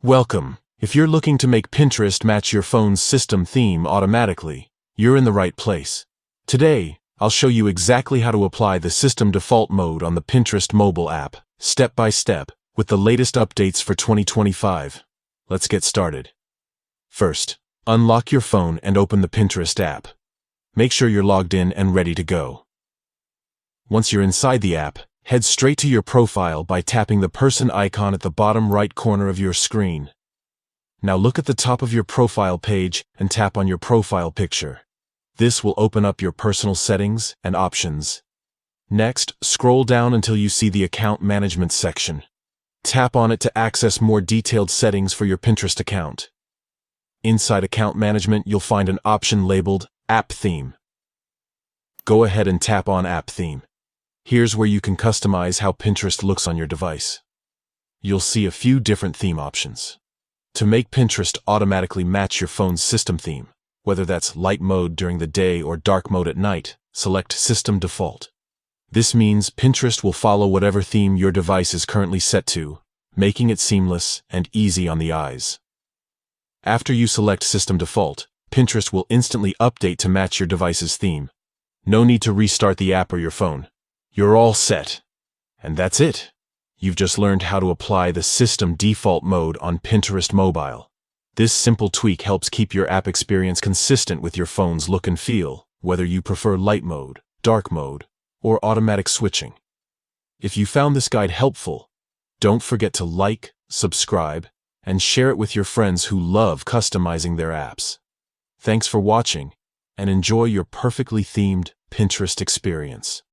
Welcome. If you're looking to make Pinterest match your phone's system theme automatically, you're in the right place. Today, I'll show you exactly how to apply the system default mode on the Pinterest mobile app, step by step, with the latest updates for 2025. Let's get started. First, unlock your phone and open the Pinterest app. Make sure you're logged in and ready to go. Once you're inside the app, head straight to your profile by tapping the person icon at the bottom right corner of your screen. Now look at the top of your profile page and tap on your profile picture. This will open up your personal settings and options. Next, scroll down until you see the Account Management section. Tap on it to access more detailed settings for your Pinterest account. Inside Account Management, you'll find an option labeled App Theme. Go ahead and tap on App Theme. Here's where you can customize how Pinterest looks on your device. You'll see a few different theme options. To make Pinterest automatically match your phone's system theme, whether that's light mode during the day or dark mode at night, select System Default. This means Pinterest will follow whatever theme your device is currently set to, making it seamless and easy on the eyes. After you select System Default, Pinterest will instantly update to match your device's theme. No need to restart the app or your phone. You're all set. And that's it. You've just learned how to apply the system default mode on Pinterest mobile. This simple tweak helps keep your app experience consistent with your phone's look and feel, whether you prefer light mode, dark mode, or automatic switching. If you found this guide helpful, don't forget to like, subscribe, and share it with your friends who love customizing their apps. Thanks for watching, and enjoy your perfectly themed Pinterest experience.